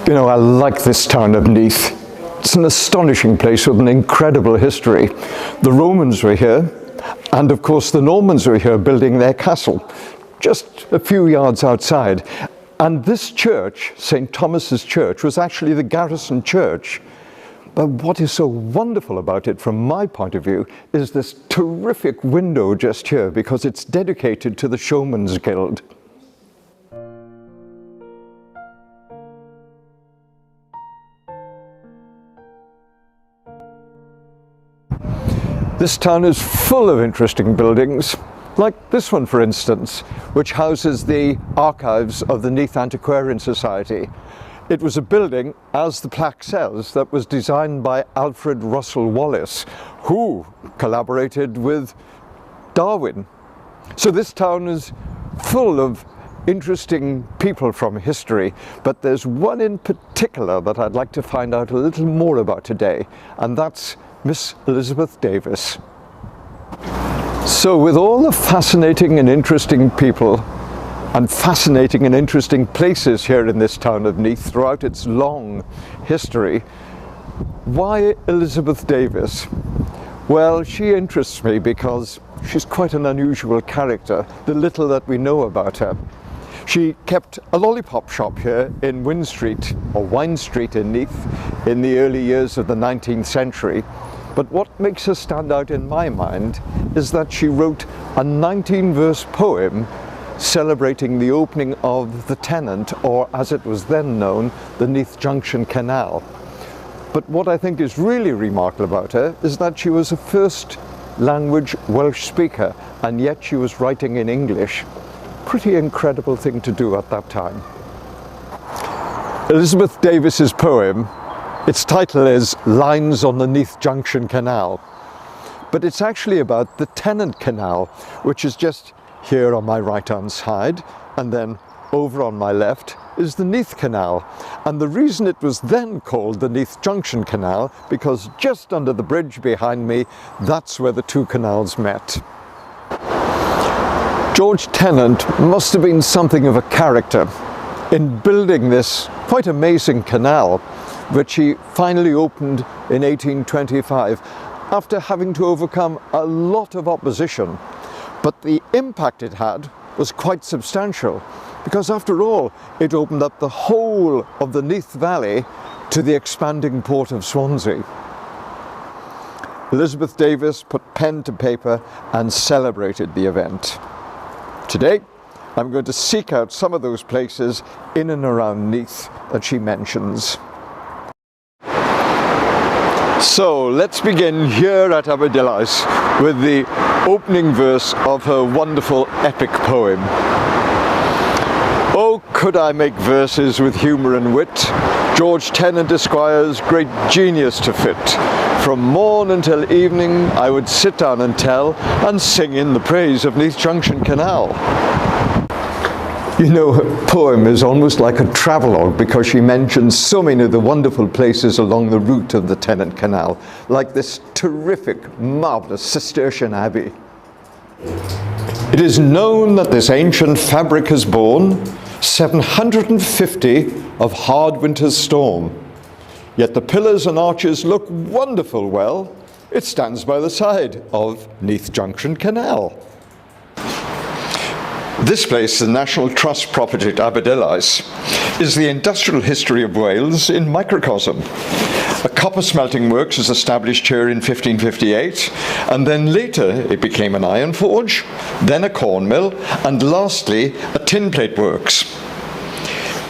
You know, I like this town of Neath. It's an astonishing place with an incredible history. The Romans were here, and of course the Normans were here building their castle, just a few yards outside. And this church, St. Thomas's Church, was actually the garrison church. But what is so wonderful about it, from my point of view, is this terrific window just here, because it's dedicated to the Showman's Guild. This town is full of interesting buildings, like this one, for instance, which houses the archives of the Neath Antiquarian Society. It was a building, as the plaque says, that was designed by Alfred Russel Wallace, who collaborated with Darwin. So this town is full of interesting people from history, but there's one in particular that I'd like to find out a little more about today, and that's Miss Elizabeth Davis. So with all the fascinating and interesting people and fascinating and interesting places here in this town of Neath throughout its long history, why Elizabeth Davis? Well, she interests me because she's quite an unusual character, the little that we know about her. She kept a lollipop shop here in Wyn Street, or Wine Street in Neath, in the early years of the 19th century. But what makes her stand out in my mind is that she wrote a 19-verse poem celebrating the opening of the Tennant, or as it was then known, the Neath Junction Canal. But what I think is really remarkable about her is that she was a first language Welsh speaker, and yet she was writing in English. Pretty incredible thing to do at that time. Elizabeth Davis's poem, its title is Lines on the Neath Junction Canal, but it's actually about the Tennant Canal, which is just here on my right-hand side, and then over on my left is the Neath Canal. And the reason it was then called the Neath Junction Canal, because just under the bridge behind me, that's where the two canals met. George Tennant must have been something of a character in building this quite amazing canal, which he finally opened in 1825 after having to overcome a lot of opposition. But the impact it had was quite substantial, because after all, it opened up the whole of the Neath Valley to the expanding port of Swansea. Elizabeth Davis put pen to paper and celebrated the event. Today, I'm going to seek out some of those places in and around Neath that she mentions. So let's begin here at Aberdillice with the opening verse of her wonderful epic poem. Oh, could I make verses with humour and wit, George Tennant Esquire's great genius to fit. From morn until evening I would sit down and tell and sing in the praise of Neath Junction Canal. You know, her poem is almost like a travelogue, because she mentions so many of the wonderful places along the route of the Tennant Canal, like this terrific, marvellous Cistercian abbey. It is known that this ancient fabric has borne 750 of hard winter's storm. Yet the pillars and arches look wonderful well. It stands by the side of Neath Junction Canal. This place, the National Trust property at Aberdillice, is the industrial history of Wales in microcosm. A copper smelting works was established here in 1558, and then later it became an iron forge, then a corn mill, and lastly a tin plate works.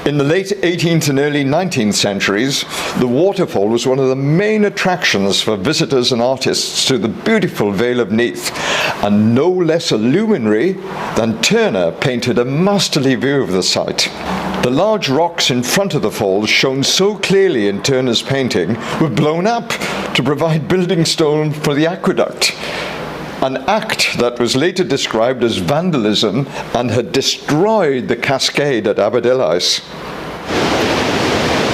In the late 18th and early 19th centuries, the waterfall was one of the main attractions for visitors and artists to the beautiful Vale of Neath, and no less a luminary than Turner painted a masterly view of the site. The large rocks in front of the falls, shown so clearly in Turner's painting, were blown up to provide building stone for the aqueduct, an act that was later described as vandalism and had destroyed the cascade at Aberdillice.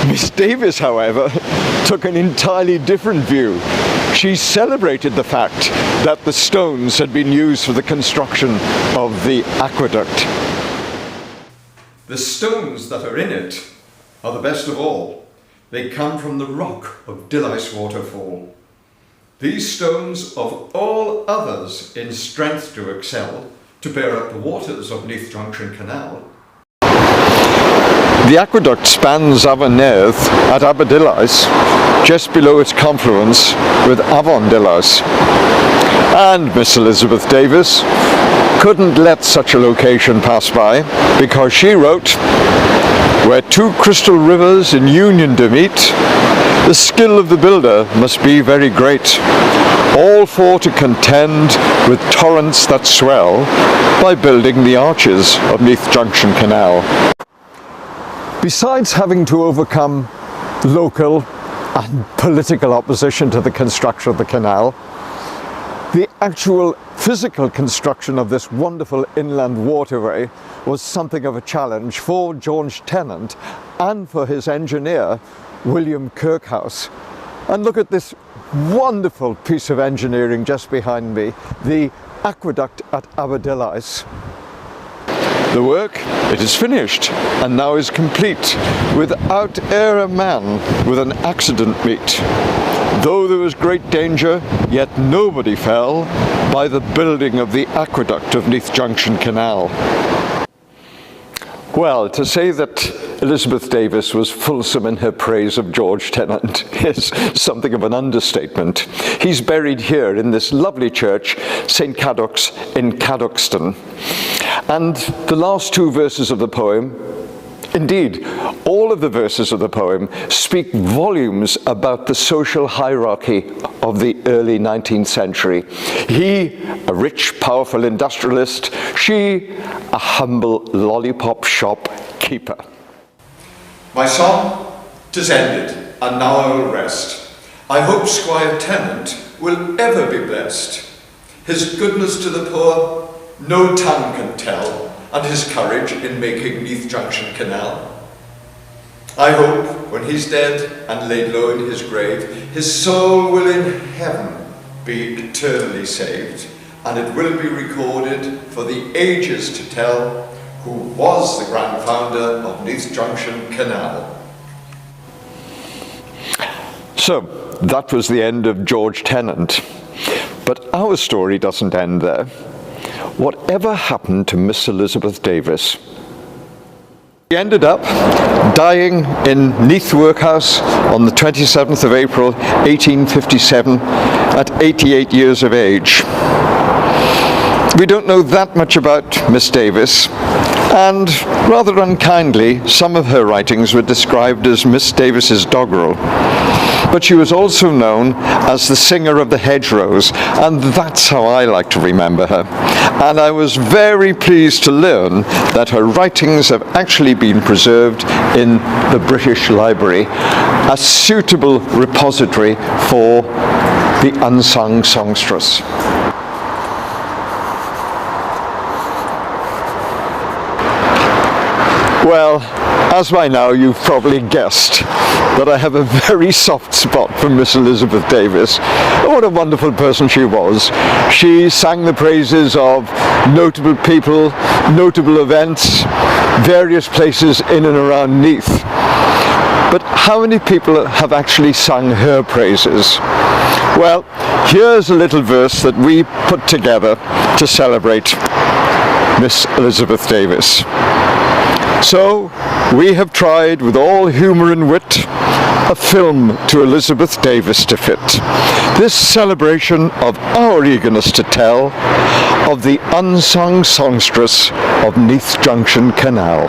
Miss Davis, however, took an entirely different view. She celebrated the fact that the stones had been used for the construction of the aqueduct. The stones that are in it are the best of all. They come from the rock of Dillice Waterfall. These stones of all others in strength do excel, to bear up the waters of Neath Junction Canal. The aqueduct spans Avon Neath at Aberdillice, just below its confluence with Avon Dillice. And Miss Elizabeth Davis couldn't let such a location pass by, because she wrote, "Where two crystal rivers in union do meet, the skill of the builder must be very great, all for to contend with torrents that swell by building the arches of Neath Junction Canal." Besides having to overcome local and political opposition to the construction of the canal, the actual physical construction of this wonderful inland waterway was something of a challenge for George Tennant and for his engineer, William Kirkhouse. And look at this wonderful piece of engineering just behind me, the aqueduct at Aberdillice. The work, it is finished and now is complete, without e'er a man with an accident meet. Though there was great danger, yet nobody fell by the building of the aqueduct of Neath Junction Canal. Well, to say that Elizabeth Davis was fulsome in her praise of George Tennant is something of an understatement. He's buried here in this lovely church, St. Cadoc's in Cadoxton. And the last two verses of the poem, indeed, all of the verses of the poem, speak volumes about the social hierarchy of the early 19th century. He, a rich, powerful industrialist; she, a humble lollipop shop keeper. My song, 'tis ended, and now I will rest. I hope Squire Tennant will ever be blessed. His goodness to the poor no tongue can tell, and his courage in making Neath Junction Canal. I hope when he's dead and laid low in his grave, his soul will in heaven be eternally saved, and it will be recorded for the ages to tell who was the grand founder of Neath Junction Canal. So, that was the end of George Tennant. But our story doesn't end there. Whatever happened to Miss Elizabeth Davis? She ended up dying in Neath Workhouse on the 27th of April 1857 at 88 years of age. We don't know that much about Miss Davis, and rather unkindly, some of her writings were described as Miss Davis's doggerel. But she was also known as the singer of the hedgerows, and that's how I like to remember her. And I was very pleased to learn that her writings have actually been preserved in the British Library, a suitable repository for the Unsung Songstress. Well, as by now you've probably guessed that I have a very soft spot for Miss Elizabeth Davis. What a wonderful person she was. She sang the praises of notable people, notable events, various places in and around Neath. But how many people have actually sung her praises? Well, here's a little verse that we put together to celebrate Miss Elizabeth Davis. So, we have tried with all humour and wit a film to Elizabeth Davis to fit. This celebration of our eagerness to tell of the unsung songstress of Neath Junction Canal.